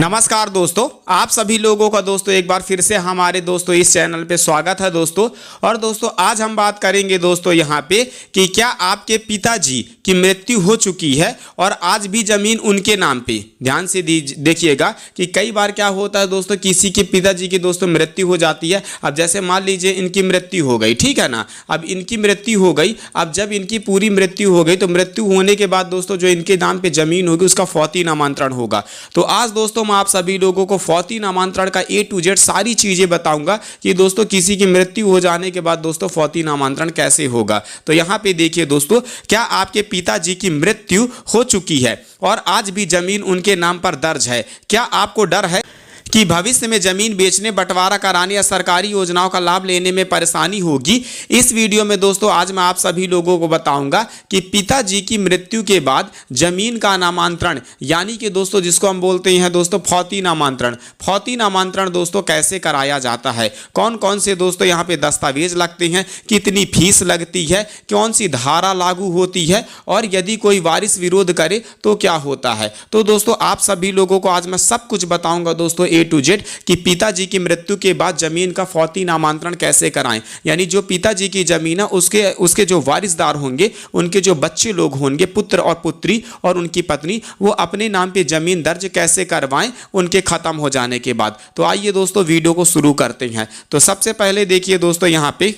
नमस्कार दोस्तों, आप सभी लोगों का दोस्तों एक बार फिर से हमारे दोस्तों इस चैनल पे स्वागत है दोस्तों। और दोस्तों आज हम बात करेंगे दोस्तों यहाँ पे कि क्या आपके पिताजी की मृत्यु हो चुकी है और आज भी जमीन उनके नाम पे। ध्यान से देखिएगा कि कई बार क्या होता है दोस्तों, किसी के पिताजी की दोस्तों मृत्यु हो जाती है। अब जैसे मान लीजिए इनकी मृत्यु हो गई, ठीक है ना। अब इनकी मृत्यु हो गई, अब जब इनकी पूरी मृत्यु हो गई तो मृत्यु होने के बाद दोस्तों जो इनके नाम पे जमीन होगी उसका फौती नामांतरण होगा। तो आज दोस्तों मैं आप सभी लोगों को फौती नामांतरण का A to Z सारी चीजें बताऊंगा कि दोस्तों किसी की मृत्यु हो जाने के बाद दोस्तों फौती नामांतरण कैसे होगा। तो यहां पे देखिए दोस्तों, क्या आपके पिताजी की मृत्यु हो चुकी है और आज भी जमीन उनके नाम पर दर्ज है? क्या आपको डर है कि भविष्य में जमीन बेचने, बंटवारा कराने या सरकारी योजनाओं का लाभ लेने में परेशानी होगी? इस वीडियो में दोस्तों आज मैं आप सभी लोगों को बताऊंगा कि पिताजी की मृत्यु के बाद जमीन का नामांतरण, यानी कि दोस्तों जिसको हम बोलते हैं दोस्तों फौती नामांतरण दोस्तों कैसे कराया जाता है, कौन कौन से दोस्तों यहाँ पे दस्तावेज लगते हैं, कितनी फीस लगती है, कौन सी धारा लागू होती है और यदि कोई वारिस विरोध करे तो क्या होता है। तो दोस्तों आप सभी लोगों को आज मैं सब कुछ बताऊंगा दोस्तों A to Z कि पिताजी की मृत्यु के बाद जमीन का फौती नामांतरण कैसे कराएं। यानी जो पिताजी की जमीन है उसके जो वारिसदार होंगे, उनके जो बच्चे लोग होंगे, पुत्र और पुत्री और उनकी पत्नी, वो अपने नाम पे जमीन दर्ज कैसे करवाएं उनके खत्म हो जाने के बाद। तो आइए दोस्तों वीडियो को शुरू करते हैं। तो सबसे पहले देखिए दोस्तों, यहाँ पे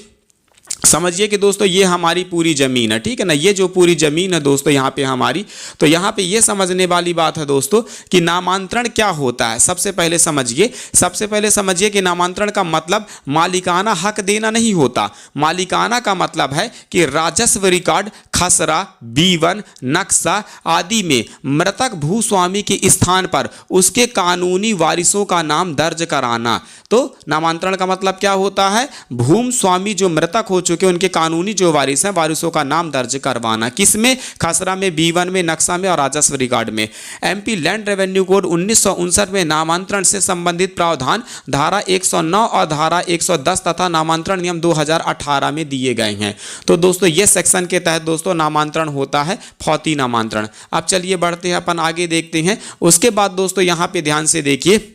समझिए कि दोस्तों ये हमारी पूरी ज़मीन है, ठीक है ना। ये जो पूरी ज़मीन है दोस्तों यहाँ पे हमारी, तो यहाँ पे ये समझने वाली बात है दोस्तों कि नामांतरण क्या होता है। सबसे पहले समझिए कि नामांतरण का मतलब मालिकाना हक देना नहीं होता। मालिकाना का मतलब है कि राजस्व रिकॉर्ड, खसरा, B1, नक्शा आदि में मृतक भूस्वामी के स्थान पर उसके कानूनी वारिसों का नाम दर्ज कराना। तो नामांतरण का मतलब क्या होता है? भूमि स्वामी जो मृतक हो चुके उनके कानूनी जो वारिस हैं, वारिसों का नाम दर्ज करवाना। किसमें? खसरा में, B1 में, नक्शा में और राजस्व रिकॉर्ड में। MP लैंड रेवेन्यू कोड 1959 में नामांतरण से संबंधित प्रावधान धारा 109 और धारा 110 तथा नामांतरण नियम 2018 में दिए गए हैं। तो दोस्तों ये सेक्शन के तहत दोस्तों नामांतरण होता है, फौती नामांतरण। अब चलिए बढ़ते हैं, अपन आगे देखते हैं। उसके बाद दोस्तों यहाँ पे ध्यान से देखिए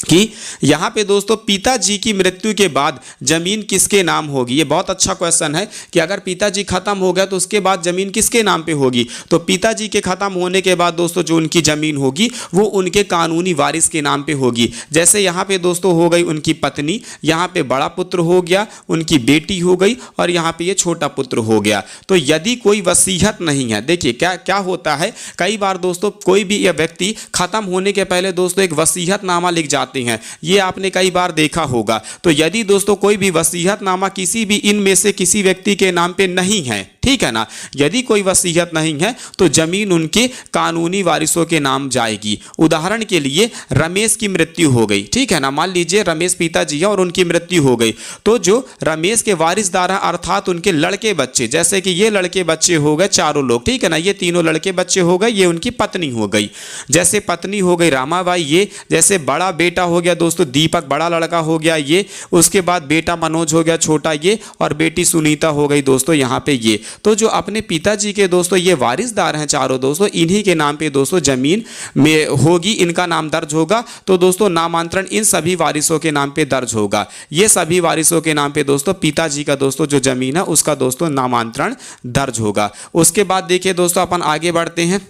कि यहाँ पे दोस्तों पिताजी की मृत्यु के बाद जमीन किसके नाम होगी। ये बहुत अच्छा क्वेश्चन है कि अगर पिताजी खत्म हो गया तो उसके बाद जमीन किसके नाम पे होगी। तो पिताजी के खत्म होने के बाद दोस्तों जो उनकी जमीन होगी वो उनके कानूनी वारिस के नाम पे होगी। जैसे यहाँ पे दोस्तों हो गई उनकी पत्नी, यहाँ पे बड़ा पुत्र हो गया, उनकी बेटी हो गई और यहाँ पे ये छोटा पुत्र हो गया। तो यदि कोई वसीयत नहीं है, देखिए क्या क्या होता है, कई बार दोस्तों कोई भी यह व्यक्ति खत्म होने के पहले दोस्तों एक वसीयतनामा लिख जाते हैं। ये आपने कई बार देखा होगा। तो यदि दोस्तों कोई भी वसीयतनामा किसी भी इनमें से किसी व्यक्ति के नाम पे नहीं है, ठीक है ना, यदि कोई वसीयत नहीं है तो जमीन उनके कानूनी वारिसों के नाम जाएगी। उदाहरण के लिए रमेश की मृत्यु हो गई, ठीक है ना, मान लीजिए रमेश पिताजी है और उनकी मृत्यु हो गई, तो जो रमेश के वारिसदार हैं अर्थात उनके लड़के बच्चे, जैसे कि ये लड़के बच्चे हो गए चारों लोग, ठीक है ना, ये तीनों लड़के बच्चे हो गए, ये उनकी पत्नी हो गई। जैसे पत्नी हो गई रामाबाई, ये जैसे बड़ा बेटा हो गया दोस्तों दीपक, बड़ा लड़का हो गया ये, उसके बाद बेटा मनोज हो गया छोटा ये, और बेटी सुनीता हो गई दोस्तों यहाँ पे ये। तो जो अपने पिताजी के दोस्तों ये वारिसदार हैं चारों दोस्तों, इन्हीं के नाम पे दोस्तों जमीन में होगी, इनका नाम दर्ज होगा। तो दोस्तों नामांतरण इन सभी वारिसों के नाम पे दर्ज होगा। ये सभी वारिसों के नाम पे दोस्तों पिताजी का दोस्तों जो जमीन है उसका दोस्तों नामांतरण दर्ज होगा। उसके बाद देखिए दोस्तों अपन आगे बढ़ते हैं।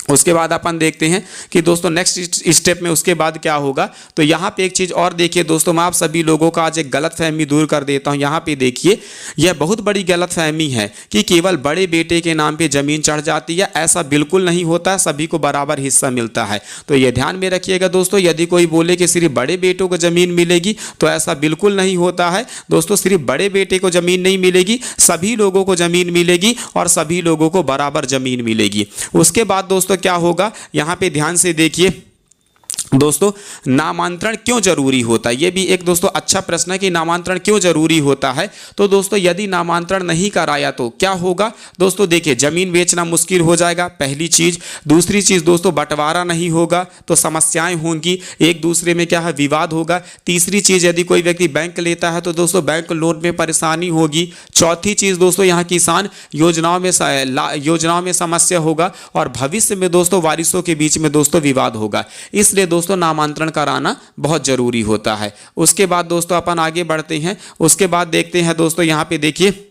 उसके बाद अपन देखते हैं कि दोस्तों नेक्स्ट स्टेप में उसके बाद क्या होगा। तो यहाँ पे एक चीज़ और देखिए दोस्तों, मैं आप सभी लोगों का आज एक गलतफहमी दूर कर देता हूँ। यहाँ पे देखिए यह बहुत बड़ी गलतफहमी है कि केवल बड़े बेटे के नाम पे ज़मीन चढ़ जाती है। ऐसा बिल्कुल नहीं होता है, सभी को बराबर हिस्सा मिलता है। तो ये ध्यान में रखिएगा दोस्तों। यदि कोई बोले कि सिर्फ बड़े बेटों को ज़मीन मिलेगी तो ऐसा बिल्कुल नहीं होता है दोस्तों। सिर्फ बड़े बेटे को ज़मीन नहीं मिलेगी, सभी लोगों को ज़मीन मिलेगी और सभी लोगों को बराबर ज़मीन मिलेगी। उसके बाद दोस्तों क्या होगा, यहां पे ध्यान से देखिए दोस्तों, नामांतरण क्यों जरूरी होता है। ये भी एक दोस्तों अच्छा प्रश्न है कि नामांतरण क्यों जरूरी होता है। तो दोस्तों यदि नामांतरण नहीं कराया तो क्या होगा दोस्तों, देखिए जमीन बेचना मुश्किल हो जाएगा, पहली चीज। दूसरी चीज दोस्तों बंटवारा नहीं होगा तो समस्याएं होंगी, एक दूसरे में क्या है विवाद होगा। तीसरी चीज यदि कोई व्यक्ति बैंक लेता है तो दोस्तों बैंक लोन में परेशानी होगी। चौथी चीज दोस्तों यहाँ किसान योजनाओं में समस्या होगा और भविष्य में दोस्तों वारिसों के बीच में दोस्तों विवाद होगा। इसलिए दोस्तों नामांतरण कराना बहुत ज़रूरी होता है। उसके बाद दोस्तों अपन आगे बढ़ते हैं। उसके बाद देखते हैं दोस्तों यहाँ पे देखिए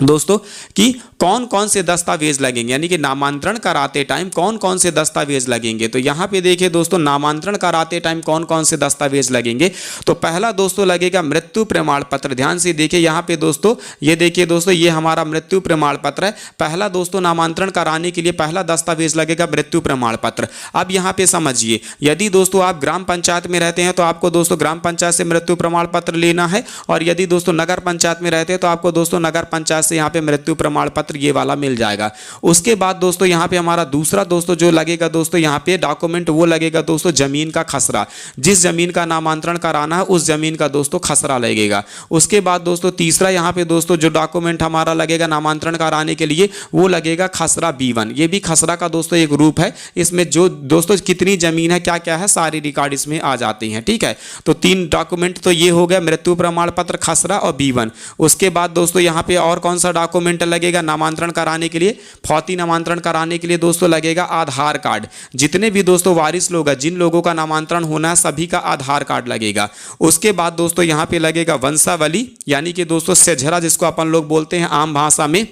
दोस्तों कि कौन कौन से दस्तावेज लगेंगे, यानी कि नामांतरण कराते टाइम कौन कौन से दस्तावेज लगेंगे। तो यहाँ पे देखिए दोस्तों नामांतरण कराते टाइम कौन कौन से दस्तावेज लगेंगे। तो पहला दोस्तों लगेगा मृत्यु प्रमाण पत्र। ध्यान से देखिए यहाँ पे दोस्तों, ये देखिए दोस्तों, ये हमारा मृत्यु प्रमाण पत्र है। पहला दोस्तों नामांतरण कराने के लिए पहला दस्तावेज लगेगा मृत्यु प्रमाण पत्र। अब यहाँ पे समझिए, यदि दोस्तों आप ग्राम पंचायत में रहते हैं तो आपको दोस्तों ग्राम पंचायत से मृत्यु प्रमाण पत्र लेना है, और यदि दोस्तों नगर पंचायत में रहते हैं तो आपको दोस्तों नगर पंचायत से यहाँ पे मृत्यु प्रमाण पत्र ये वाला मिल जाएगा। उसके बाद दोस्तों यहाँ पे हमारा दूसरा दोस्तों जो लगेगा दोस्तों यहाँ पे डॉक्यूमेंट, वो लगेगा दोस्तों जमीन का खसरा। जिस जमीन का नामांतरण कराना है उस जमीन का दोस्तों खसरा लगेगा। उसके बाद दोस्तों तीसरा यहाँ पे दोस्तों जो डॉक्यूमेंट हमारा लगेगा नामांतरण कराने के लिए वो लगेगा खसरा B1। ये भी खसरा का दोस्तों एक रूप है। इसमें जो दोस्तों कितनी जमीन है, क्या क्या है, सारी रिकॉर्ड इसमें आ जाती हैं। ठीक है, तो 3 डॉक्यूमेंट तो ये हो गया, मृत्यु प्रमाण पत्र, खसरा और B1। उसके बाद दोस्तों यहाँ पे और कौन सा डॉक्यूमेंट लगेगा नामांतरण कराने के लिए, फौती नामांतरण कराने के लिए दोस्तों लगेगा आधार कार्ड। जितने भी दोस्तों वारिस लोग हैं, जिन लोगों का नामांतरण होना है, सभी का आधार कार्ड लगेगा। उसके बाद दोस्तों यहाँ पे लगेगा वंशावली, यानी कि दोस्तों सेझरा जिसको अपन लोग बोलते हैं आम भाषा में।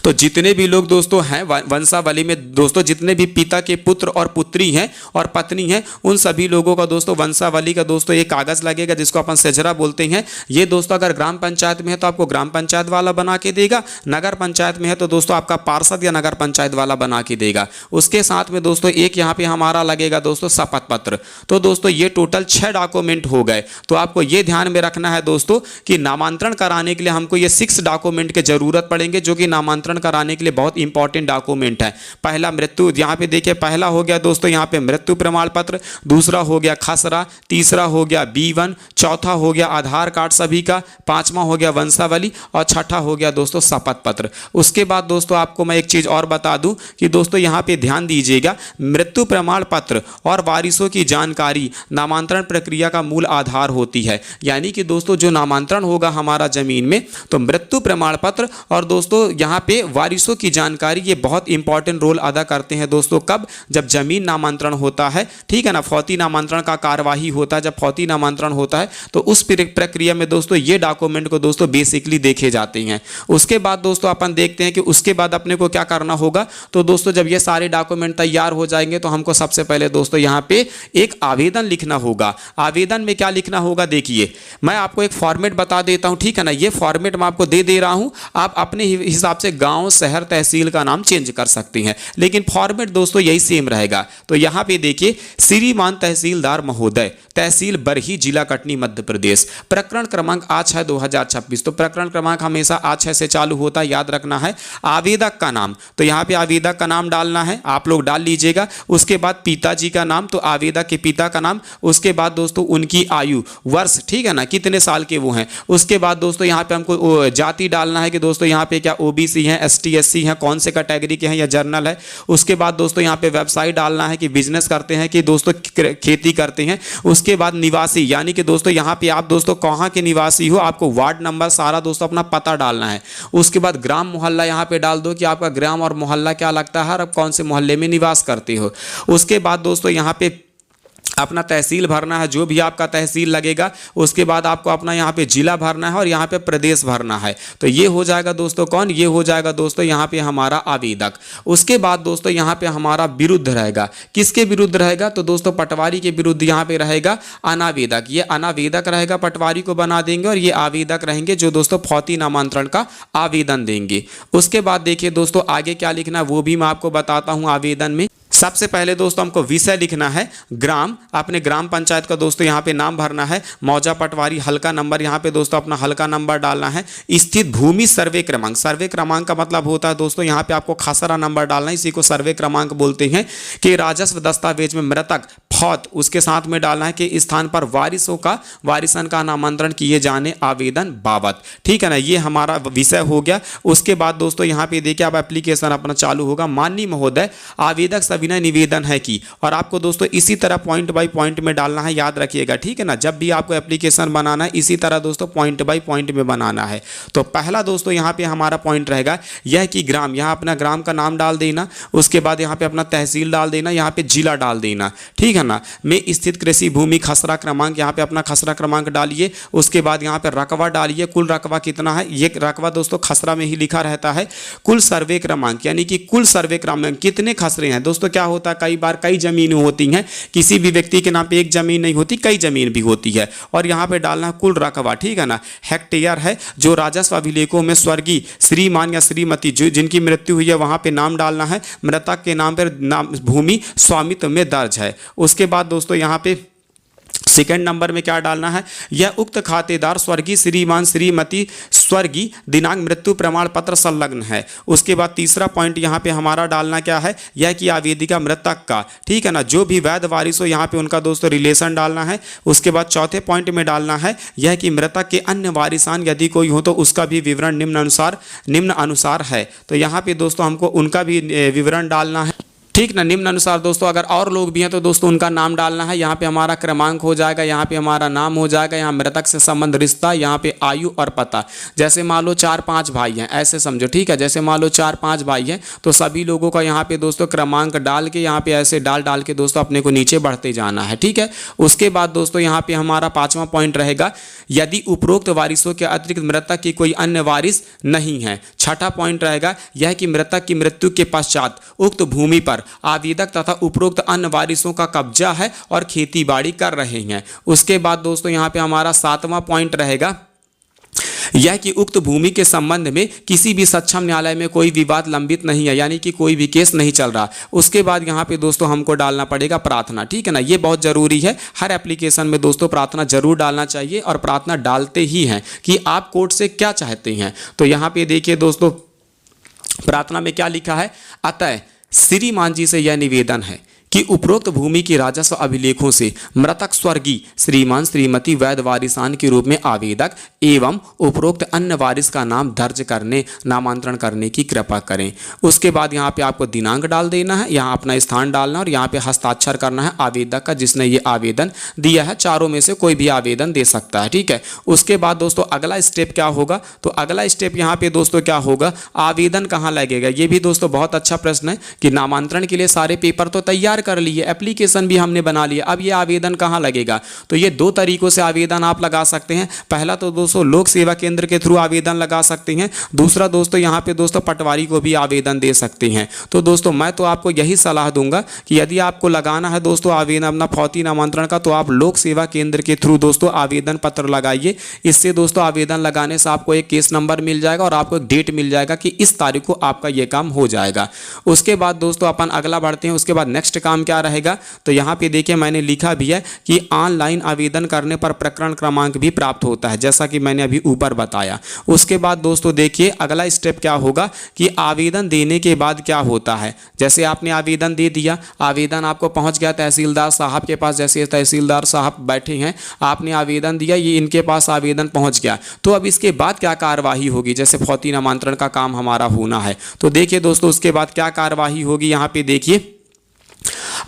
तो जितने भी लोग दोस्तों हैं वंशावली में दोस्तों, जितने भी पिता के पुत्र और पुत्री हैं और पत्नी हैं, उन सभी लोगों का दोस्तों वंशावली का दोस्तों एक कागज लगेगा जिसको अपन सेजरा बोलते हैं। ये दोस्तों अगर ग्राम पंचायत में है तो आपको ग्राम पंचायत वाला बना के देगा, नगर पंचायत में है तो दोस्तों आपका पार्षद या नगर पंचायत वाला बना के देगा। उसके साथ में दोस्तों एक यहाँ पे हमारा लगेगा दोस्तों शपथ पत्र। तो दोस्तों ये टोटल 6 डॉक्यूमेंट हो गए। तो आपको ये ध्यान में रखना है दोस्तों कि नामांतरण कराने के लिए हमको ये 6 डॉक्यूमेंट की जरूरत पड़ेंगे, जो कि नामांतरण कराने के लिए बहुत इंपॉर्टेंट डॉक्यूमेंट है। पहला मृत्यु, यहाँ पे देखिए पहला हो गया दोस्तों यहाँ पे मृत्यु प्रमाण पत्र, दूसरा हो गया खसरा, तीसरा हो गया B1, चौथा हो गया आधार कार्ड सभी का, पांचवा हो गया वंशावली और छठा हो गया दोस्तों शपथ पत्र। उसके बाद दोस्तों आपको मैं एक चीज और बता दूं कि दोस्तों यहाँ पे ध्यान दीजिएगा, मृत्यु प्रमाण पत्र और वारिसों की जानकारी नामांतरण प्रक्रिया का मूल आधार होती है। यानी कि दोस्तों जो नामांतरण होगा हमारा जमीन में, तो मृत्यु प्रमाण पत्र और दोस्तों यहाँ पे वारिसों की जानकारी ये बहुत इंपॉर्टेंट रोल अदा करते हैं दोस्तों। कब? जब जमीन नामांतरण होता है, ठीक है ना, फौती नामांतरण का कार्यवाही होता है। जब फौती नामांतरण होता है तो उस प्रक्रिया में दोस्तों ये डॉक्यूमेंट को दोस्तों बेसिकली देखे जाते हैं। उसके बाद दोस्तों अपन देखते हैं कि उसके बाद अपने को क्या करना होगा। तो दोस्तों जब ये सारे डॉक्यूमेंट तैयार हो जाएंगे तो हमको सबसे पहले दोस्तों यहाँ पे एक आवेदन लिखना होगा। आवेदन में क्या लिखना होगा, देखिए मैं आपको एक फॉर्मेट बता देता हूँ, ठीक है ना। ये फॉर्मेट मैं आपको दे रहा हूँ, आप अपने हिसाब से गांव, शहर, तहसील का नाम चेंज कर सकते हैं, लेकिन फॉर्मेट दोस्तों यही सेम रहेगा। तो यहाँ पे देखिए, श्रीमान तहसीलदार महोदय, तहसील बरही, जिला कटनी, मध्य प्रदेश, प्रकरण क्रमांक A6 2026। तो प्रकरण क्रमांक हमेशा A6 से चालू होता है, याद रखना है। आवेदक का नाम, तो यहाँ पे आवेदक का नाम डालना है, आप लोग डाल लीजिएगा। उसके बाद पिताजी का नाम, तो आवेदक के पिता का नाम। उसके बाद दोस्तों उनकी आयु, वर्ष, ठीक है ना, कितने साल के वो हैं। उसके बाद दोस्तों यहाँ पे हमको जाति डालना है कि दोस्तों यहाँ पे क्या OBC हैं, ST SC हैं, कौन से कैटेगरी के हैं या जर्नल है। उसके बाद दोस्तों यहाँ पे वेबसाइट डालना है कि बिजनेस करते हैं कि दोस्तों खेती करते हैं। उसके बाद निवासी, यानी कि दोस्तों यहाँ पे आप दोस्तों कहाँ के निवासी हो, आपको वार्ड नंबर सारा दोस्तों अपना पता डालना है। उसके बाद ग्राम मोहल्ला यहाँ पे डाल दो कि आपका ग्राम और मोहल्ला क्या लगता है और आप कौन से मोहल्ले में निवास करते हो। उसके बाद दोस्तों यहाँ पे अपना तहसील भरना है, जो भी आपका तहसील लगेगा। उसके बाद आपको अपना यहाँ पे जिला भरना है और यहाँ पे प्रदेश भरना है। तो ये हो जाएगा दोस्तों कौन, ये हो जाएगा दोस्तों यहाँ पे हमारा आवेदक। उसके बाद दोस्तों यहाँ पे हमारा विरुद्ध रहेगा, किसके विरुद्ध रहेगा, तो दोस्तों पटवारी के विरुद्ध यहाँ पे रहेगा अनावेदक। ये अनावेदक रहेगा, पटवारी को बना देंगे, और ये आवेदक रहेंगे जो दोस्तों फौती नामांतरण का आवेदन देंगे। उसके बाद देखिए दोस्तों आगे क्या लिखना है वो भी मैं आपको बताता हूँ। आवेदन में सबसे पहले दोस्तों हमको विषय लिखना है, ग्राम, अपने ग्राम पंचायत का दोस्तों यहाँ पे नाम भरना है, मौजा पटवारी, हल्का नंबर, यहाँ पे दोस्तों अपना हल्का नंबर डालना है। स्थित भूमि सर्वे क्रमांक, सर्वे क्रमांक का मतलब होता है दोस्तों यहाँ पे आपको खसरा नंबर डालना है, इसी को सर्वे क्रमांक बोलते हैं। कि राजस्व दस्तावेज में मृतक फौत, उसके साथ में डालना है कि स्थान पर वारिसन का नामांतरण किए जाने आवेदन बाबत, ठीक है ना। ये हमारा विषय हो गया। उसके बाद दोस्तों यहाँ पे देखिए अब एप्लीकेशन अपना चालू होगा। माननीय महोदय, आवेदक सविनय निवेदन है कि, और आपको दोस्तों इसी तरह पॉइंट बाय पॉइंट में डालना है, याद रखिएगा, ठीक है ना। जब भी आपको एप्लीकेशन बनाना है इसी तरह दोस्तों पॉइंट बाय पॉइंट में बनाना है। तो पहला दोस्तों यहाँ पे हमारा पॉइंट रहेगा यह कि ग्राम, यहाँ अपना ग्राम का नाम डाल देना। उसके बाद यहाँ पे अपना तहसील डाल देना, यहाँ पे जिला डाल देना, ठीक है ना। ना, में स्थित कृषि भूमि खसरा क्रमांक, यहाँ पे अपना खसरा क्रमांक डालिए। उसके बाद यहाँ पे रकबा डालिए, कुल रकबा कितना है, ये रकबा दोस्तों खसरा में ही लिखा रहता है। कुल सर्वे क्रमांक यानी कि कुल सर्वे क्रमांक कितने खसरे हैं। दोस्तों क्या होता है, कई बार कई जमीनें होती हैं, किसी भी व्यक्ति के नाम पे एक जमीन नहीं होती, कई जमीन भी होती है। और यहाँ पे डालना कुल रकबा, ठीक है ना। हेक्टेयर है, जो राजस्व अभिलेखों में स्वर्गीय श्रीमान या श्रीमती जो जिनकी मृत्यु हुई है वहाँ पे नाम डालना है, मृतक के नाम पर नाम भूमि स्वामित्व में दर्ज है। उसके बाद दोस्तों यहाँ पे सेकंड नंबर में क्या डालना है, यह उक्त खातेदार स्वर्गीय श्रीमान श्रीमती स्वर्गीय दिनांक मृत्यु प्रमाण पत्र संलग्न है। उसके बाद तीसरा पॉइंट यहाँ पे हमारा डालना क्या है, यह कि आवेदिका मृतक का, ठीक है ना, जो भी वैध वारिस हो यहाँ पे उनका दोस्तों रिलेशन डालना है। उसके बाद चौथे पॉइंट में डालना है यह कि मृतक के अन्य वारिसान यदि कोई हो तो उसका भी विवरण निम्न अनुसार है। तो यहाँ पे दोस्तों हमको उनका भी विवरण डालना है, ठीक ना, निम्न अनुसार। दोस्तों अगर और लोग भी हैं तो दोस्तों उनका नाम डालना है। यहाँ पे हमारा क्रमांक हो जाएगा, यहाँ पे हमारा नाम हो जाएगा, यहाँ मृतक से संबंध रिश्ता, यहाँ पे आयु और पता। जैसे मान लो 4-5 भाई हैं, ऐसे समझो, ठीक है। जैसे मान लो 4-5 भाई हैं तो सभी लोगों का यहाँ पे दोस्तों क्रमांक डाल के यहाँ पे ऐसे डाल के दोस्तों अपने को नीचे बढ़ते जाना है, ठीक है। उसके बाद दोस्तों यहाँ पे हमारा 5वां पॉइंट रहेगा, यदि उपरोक्त वारिसों के अतिरिक्त मृतक की कोई अन्य वारिस नहीं है। 6ठा पॉइंट रहेगा यह कि मृतक की मृत्यु के पश्चात उक्त भूमि पर आवेदक तथा उपरोक्त अन्य वारिसों का कब्जा है और खेतीबाड़ी कर रहे हैं। उसके बाद दोस्तों यहाँ पे हमारा 7वां पॉइंट रहेगा यह कि उक्त भूमि के संबंध में किसी भी सक्षम न्यायालय में कोई विवाद लंबित नहीं है, यानी कि कोई भी केस नहीं चल रहा। उसके बाद यहाँ पे दोस्तों हमको डालना पड़ेगा प्रार्थना, ठीक है ना। ये बहुत ज़रूरी है, हर एप्लीकेशन में दोस्तों प्रार्थना जरूर डालना चाहिए और प्रार्थना डालते ही हैं कि आप कोर्ट से क्या चाहते हैं। तो यहाँ पे देखिए दोस्तों प्रार्थना में क्या लिखा है, अतः श्रीमान जी से यह निवेदन है कि उपरोक्त भूमि की राजस्व अभिलेखों से मृतक स्वर्गीय श्रीमान श्रीमती वैध वारिसान के रूप में आवेदक एवं उपरोक्त अन्य वारिस का नाम दर्ज करने नामांतरण करने की कृपा करें। उसके बाद यहाँ पे आपको दिनांक डाल देना है, यहाँ अपना स्थान डालना और यहाँ पे हस्ताक्षर करना है आवेदक का जिसने ये आवेदन दिया है। चारों में से कोई भी आवेदन दे सकता है, ठीक है। उसके बाद दोस्तों अगला स्टेप क्या होगा, तो अगला स्टेप यहाँ पे दोस्तों क्या होगा, आवेदन कहाँ लगेगा। ये भी दोस्तों बहुत अच्छा प्रश्न है कि नामांतरण के लिए सारे पेपर तो तैयार कर लिए, एप्लीकेशन भी हमने बना लिया, अब ये आवेदन कहाँ लगेगा। तो ये 2 तरीकों से आवेदन आप लगा सकते हैं। पहला तो दोस्तों लोक सेवा केंद्र के थ्रू आवेदन लगा सकते हैं, दूसरा दोस्तों यहाँ पे दोस्तों पटवारी को भी आवेदन दे सकते हैं। तो दोस्तों मैं तो आपको यही सलाह दूंगा कि यदि आपको लगाना है दोस्तों आवेदन अपना फौती नामांतरण का, तो आप लोक सेवा केंद्र के थ्रू दोस्तों आवेदन पत्र लगाइए। इससे दोस्तों आवेदन लगाने से आपको एक केस नंबर मिल जाएगा और आपको एक डेट मिल जाएगा कि इस तारीख को आपका ये काम हो जाएगा। उसके बाद दोस्तों अपन अगला बढ़ते हैं। उसके बाद नेक्स्ट काम क्या रहेगा, तो यहाँ पे देखिए मैंने लिखा भी है कि ऑनलाइन आवेदन करने पर प्रकरण क्रमांक भी प्राप्त होता है, जैसा कि मैंने अभी ऊपर बताया। उसके बाद दोस्तों देखिए अगला स्टेप क्या होगा कि आवेदन देने के बाद क्या होता है। जैसे आपने आवेदन दे दिया, आवेदन आपको पहुंच गया तहसीलदार साहब के पास, जैसे तहसीलदार साहब बैठे हैं, आपने आवेदन दिया, ये इनके पास आवेदन पहुंच गया। तो अब इसके बाद क्या कार्यवाही होगी, जैसे फौती नामांतरण का काम हमारा होना है। तो देखिए दोस्तों उसके बाद क्या कार्यवाही होगी, यहाँ पे देखिए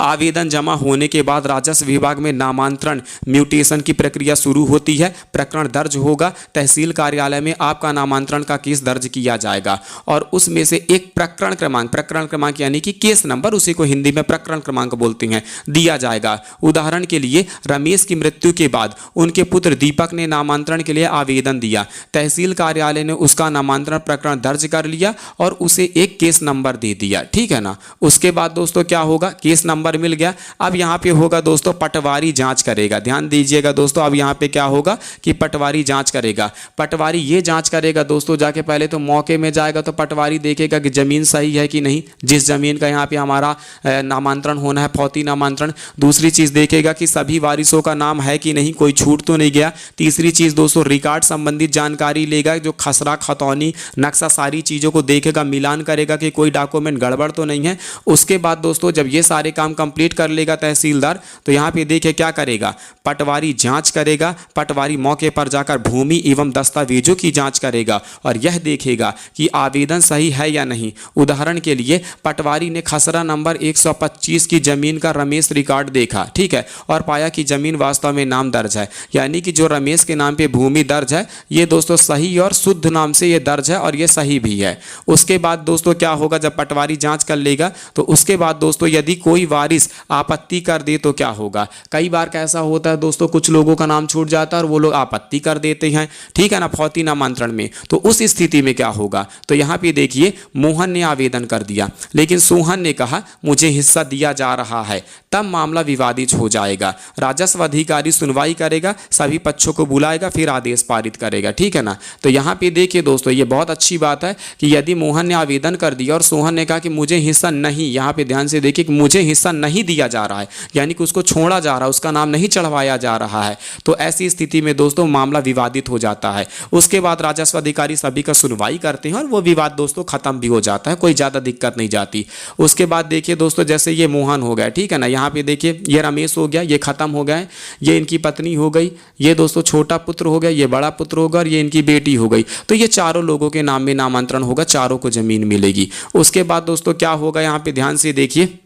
आवेदन जमा होने के बाद राजस्व विभाग में नामांतरण म्यूटेशन की प्रक्रिया शुरू होती है। प्रकरण दर्ज होगा, तहसील कार्यालय में आपका नामांतरण का केस दर्ज किया जाएगा और उसमें से एक प्रकरण क्रमांक यानी कि केस नंबर, उसी को हिंदी में प्रकरण क्रमांक बोलते हैं, दिया जाएगा। उदाहरण के लिए रमेश की मृत्यु के बाद उनके पुत्र दीपक ने नामांतरण के लिए आवेदन दिया, तहसील कार्यालय ने उसका नामांतरण प्रकरण दर्ज कर लिया और उसे एक केस नंबर दे दिया, ठीक है ना। उसके बाद दोस्तों क्या होगा, केस नंबर मिल गया। अब यहाँ पे होगा दोस्तों पटवारी जांच करेगा, ध्यान दीजिएगा दोस्तों। अब यहाँ पे क्या होगा कि पटवारी जांच करेगा। पटवारी ये जांच करेगा दोस्तों, जाके पहले तो मौके में जाएगा तो पटवारी देखेगा कि जमीन सही है कि नहीं, जिस जमीन का यहाँ पे हमारा नामांतरण होना है, फौती नामांतरण। दूसरी चीज देखेगा कि सभी वारिसों का नाम है कि नहीं, कोई छूट तो नहीं गया। तीसरी चीज दोस्तों रिकॉर्ड संबंधित जानकारी लेगा, जो खसरा खतौनी नक्शा सारी चीजों को देखेगा, मिलान करेगा कि कोई डॉक्यूमेंट गड़बड़ तो नहीं है। उसके बाद दोस्तों जब ये सारे काम कंप्लीट कर लेगा तहसीलदार, तो यहाँ पे देखिए क्या करेगा, पटवारी जांच करेगा। पटवारी मौके पर जाकर भूमि एवं दस्तावेजों की जांच करेगा और यह देखेगा कि आवेदन सही है या नहीं। उदाहरण के लिए पटवारी ने खसरा नंबर 125 की जमीन का रमेश रिकॉर्ड देखा, ठीक है, और पाया कि जमीन वास्तव में नाम दर्ज है, यानी कि जो रमेश के नाम पे भूमि दर्ज है ये दोस्तों सही और शुद्ध नाम से ये दर्ज है और ये सही भी है। उसके बाद दोस्तों क्या होगा, जब पटवारी जांच कर लेगा तो उसके बाद दोस्तों यदि कोई वारिस आपत्ति कर दे तो क्या होगा। कई बार कैसा होता है दोस्तों, कुछ लोगों का नाम छूट जाता है और वो लोग आपत्ति कर देते हैं, ठीक है ना, फौती नामांतरण में। तो उस स्थिति में क्या होगा, तो यहाँ पे देखिए मोहन ने आवेदन कर दिया लेकिन सोहन ने कहा मुझे हिस्सा दिया जा रहा है, तब मामला विवादित हो जाएगा। राजस्व अधिकारी सुनवाई करेगा, सभी पक्षों को बुलाएगा, फिर आदेश पारित करेगा, ठीक है ना। तो यहाँ पे देखिए दोस्तों ये बहुत अच्छी बात है कि यदि मोहन ने आवेदन कर दिया और सोहन ने कहा कि मुझे हिस्सा नहीं, यहाँ पे ध्यान से देखिए कि मुझे हिस्सा नहीं दिया जा रहा है, यानी कि उसको छोड़ा जा रहा है, उसका नाम नहीं चढ़वाया जा रहा है, तो ऐसी स्थिति में दोस्तों मामला विवादित हो जाता है। उसके बाद राजस्व अधिकारी सभी का सुनवाई करते हैं और वो विवाद दोस्तों खत्म भी हो जाता है, कोई ज़्यादा दिक्कत नहीं जाती। उसके बाद देखिए दोस्तों जैसे ये मोहन हो गया, ठीक है ना, यहाँ पे देखिए ये रमेश हो गया, ये खत्म हो गए, ये इनकी पत्नी हो गई, ये दोस्तों छोटा पुत्र हो गया, ये बड़ा पुत्र होगा और ये इनकी बेटी हो गई। तो ये चारों लोगों के नाम में नामांतरण होगा, चारों को जमीन मिलेगी। उसके बाद दोस्तों क्या होगा, यहाँ पे ध्यान से देखिए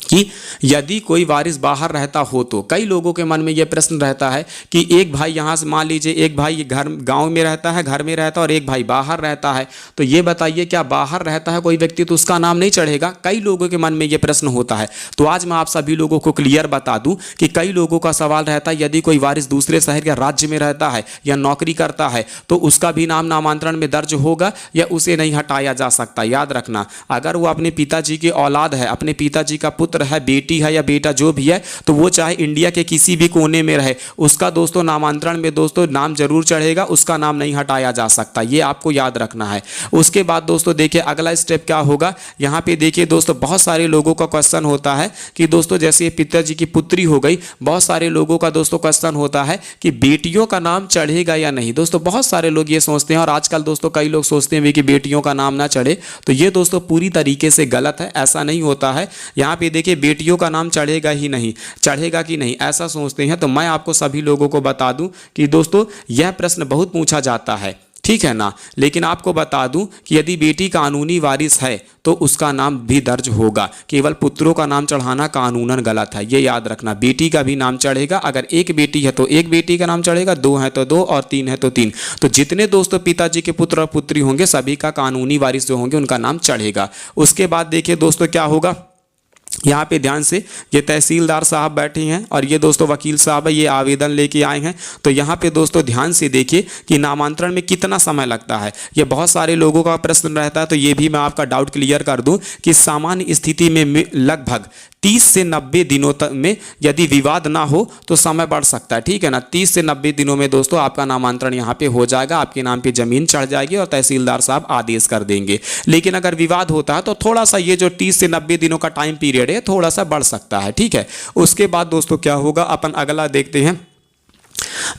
कि यदि कोई वारिस बाहर रहता हो तो कई लोगों के मन में यह प्रश्न रहता है कि एक भाई यहाँ से, मान लीजिए एक भाई घर गांव में रहता है, घर में रहता है और एक भाई बाहर रहता है, तो ये बताइए क्या बाहर रहता है कोई व्यक्ति तो उसका नाम नहीं चढ़ेगा। कई लोगों के मन में यह प्रश्न होता है। तो आज मैं आप सभी लोगों को क्लियर बता दूं कि कई लोगों का सवाल रहता है यदि कोई वारिस दूसरे शहर या राज्य में रहता है या नौकरी करता है तो उसका भी नाम नामांतरण में दर्ज होगा या उसे नहीं हटाया जा सकता। याद रखना, अगर वो अपने पिताजी की औलाद है, अपने पिताजी का पुत्र है, बेटी है या बेटा जो भी है, तो वो चाहे इंडिया के किसी भी कोने में रहे, उसका दोस्तों नामांतरण में दोस्तों नाम जरूर चढ़ेगा, उसका नाम नहीं हटाया जा सकता, ये आपको याद रखना है। उसके बाद दोस्तों देखिए अगला स्टेप क्या होगा, यहाँ पे देखिए दोस्तों बहुत सारे लोगों का क्वेश्चन होता है कि दोस्तों जैसे पिताजी की पुत्री हो गई, बहुत सारे लोगों का दोस्तों क्वेश्चन होता है कि बेटियों का नाम चढ़ेगा या नहीं। दोस्तों बहुत सारे लोग ये सोचते हैं और आजकल दोस्तों कई लोग सोचते हैं कि बेटियों का नाम ना चढ़े, तो ये दोस्तों पूरी तरीके से गलत है, ऐसा नहीं होता है। यहाँ पे देखिए बेटियों का नाम चढ़ेगा ही नहीं, चढ़ेगा कि नहीं ऐसा सोचते हैं। तो मैं आपको सभी लोगों को बता दूं कि दोस्तों यह प्रश्न बहुत पूछा जाता है, ठीक है ना, लेकिन आपको बता दूं कि यदि बेटी कानूनी वारिस है तो उसका नाम भी दर्ज होगा। केवल पुत्रों का नाम चढ़ाना कानूनन गलत है, ये याद रखना। बेटी का भी नाम चढ़ेगा, अगर एक बेटी है तो एक बेटी का नाम चढ़ेगा, दो है तो दो और तीन है तो तीन। तो जितने दोस्तों पिताजी के पुत्र और पुत्री होंगे सभी का कानूनी वारिस जो होंगे उनका नाम चढ़ेगा। उसके बाद देखिए दोस्तों क्या होगा, यहाँ पे ध्यान से, ये तहसीलदार साहब बैठे हैं और ये दोस्तों वकील साहब है, ये आवेदन लेके आए हैं। तो यहाँ पे दोस्तों ध्यान से देखिए कि नामांतरण में कितना समय लगता है, ये बहुत सारे लोगों का प्रश्न रहता है। तो ये भी मैं आपका डाउट क्लियर कर दूं कि सामान्य स्थिति में लगभग 30 से 90 दिनों तक में यदि विवाद ना हो तो समय बढ़ सकता है, ठीक है ना। 30 से 90 दिनों में दोस्तों आपका नामांतरण यहाँ पे हो जाएगा, आपके नाम पे जमीन चढ़ जाएगी और तहसीलदार साहब आदेश कर देंगे। लेकिन अगर विवाद होता है तो थोड़ा सा ये जो 30 से 90 दिनों का टाइम पीरियड है थोड़ा सा बढ़ सकता है, ठीक है। उसके बाद दोस्तों क्या होगा, अपन अगला देखते हैं।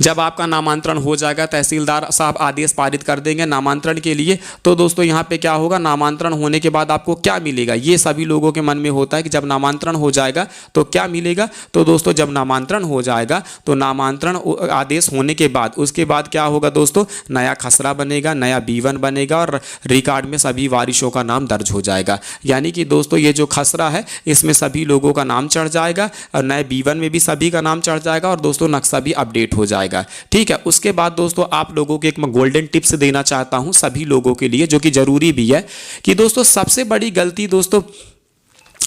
जब आपका नामांतरण हो जाएगा, तहसीलदार साहब आदेश पारित कर देंगे नामांतरण के लिए, तो दोस्तों यहाँ पे क्या होगा, नामांतरण होने के बाद आपको क्या मिलेगा, ये सभी लोगों के मन में होता है कि जब नामांतरण हो जाएगा तो क्या मिलेगा। तो दोस्तों जब नामांतरण हो जाएगा तो नामांतरण आदेश होने के बाद उसके बाद क्या होगा दोस्तों, नया खसरा बनेगा, नया B1 बनेगा और रिकॉर्ड में सभी वारिसों का नाम दर्ज हो जाएगा। यानी कि दोस्तों ये जो खसरा है इसमें सभी लोगों का नाम चढ़ जाएगा और नए B1 में भी सभी का नाम चढ़ जाएगा और दोस्तों नक्शा भी अपडेट हो जाएगा, ठीक है। उसके बाद दोस्तों आप लोगों को एक मैं गोल्डन टिप्स देना चाहता हूं सभी लोगों के लिए, जो कि जरूरी भी है, कि दोस्तों सबसे बड़ी गलती दोस्तों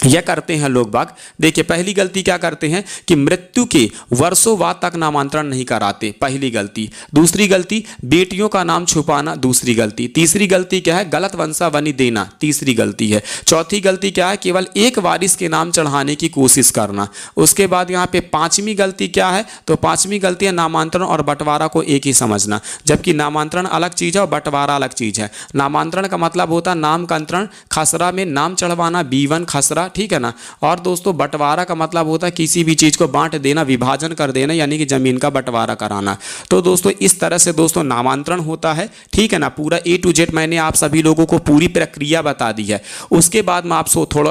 यह करते हैं लोग बाग। देखिए पहली गलती क्या करते हैं कि मृत्यु के वर्षों बाद तक नामांतरण नहीं कराते, पहली गलती। दूसरी गलती बेटियों का नाम छुपाना, दूसरी गलती। तीसरी गलती क्या है, गलत वंशावली देना, तीसरी गलती है। चौथी गलती क्या है, केवल एक वारिस के नाम चढ़ाने की कोशिश करना। उसके बाद यहाँ पे पांचवी गलती क्या है, तो पांचवी गलती है नामांतरण और बंटवारा को एक ही समझना, जबकि नामांतरण अलग चीज़ है और बंटवारा अलग चीज़ है। नामांतरण का मतलब होता है नामकंतरण, खसरा में नाम चढ़वाना, B1 खसरा, ठीक है ना। और दोस्तों बंटवारा का मतलब होता है किसी भी चीज को बांट देना, विभाजन कर देना, यानी कि जमीन का बंटवारा कराना। तो दोस्तों इस तरह से दोस्तों नामांतरण होता है, ठीक है ना। पूरा A to Z मैंने आप सभी लोगों को पूरी प्रक्रिया बता दी है। उसके बाद मैं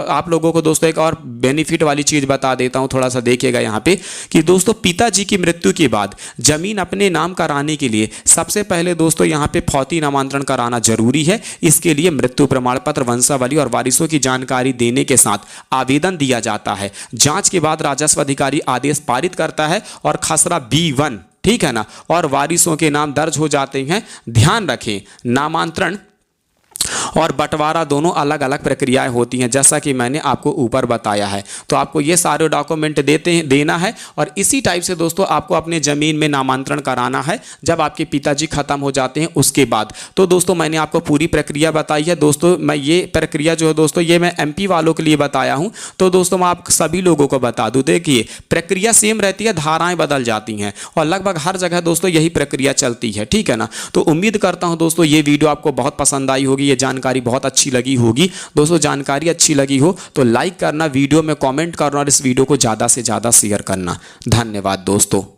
आप लोगों को दोस्तों एक और बेनिफिट वाली चीज बता देता हूं, थोड़ा सा देखिएगा यहाँ पे कि दोस्तों पिताजी की मृत्यु के बाद जमीन अपने नाम कराने के लिए सबसे पहले दोस्तों यहाँ पे फौती नामांतरण कराना जरूरी है। इसके लिए मृत्यु प्रमाण पत्र, वंशावली और वारिसों की जानकारी देने के साथ आवेदन दिया जाता है। जांच के बाद राजस्व अधिकारी आदेश पारित करता है और खसरा B1, ठीक है ना, और वारिसों के नाम दर्ज हो जाते हैं। ध्यान रखें नामांतरण और बंटवारा दोनों अलग अलग प्रक्रियाएं होती हैं, जैसा कि मैंने आपको ऊपर बताया है। तो आपको ये सारे डॉक्यूमेंट देना है और इसी टाइप से दोस्तों आपको अपने ज़मीन में नामांतरण कराना है जब आपके पिताजी खत्म हो जाते हैं उसके बाद। तो दोस्तों मैंने आपको पूरी प्रक्रिया बताई है। दोस्तों मैं ये प्रक्रिया जो है दोस्तों ये मैं MP वालों के लिए बताया हूँ। तो दोस्तों मैं आप सभी लोगों को बता दूँ, देखिए प्रक्रिया सेम रहती है, धाराएं बदल जाती हैं और लगभग हर जगह दोस्तों यही प्रक्रिया चलती है, ठीक है ना। तो उम्मीद करता हूं दोस्तों ये वीडियो आपको बहुत पसंद आई होगी, ये जानकारी बहुत अच्छी लगी होगी। दोस्तों जानकारी अच्छी लगी हो तो लाइक करना, वीडियो में कमेंट करना और इस वीडियो को ज़्यादा से ज़्यादा शेयर करना। धन्यवाद दोस्तों।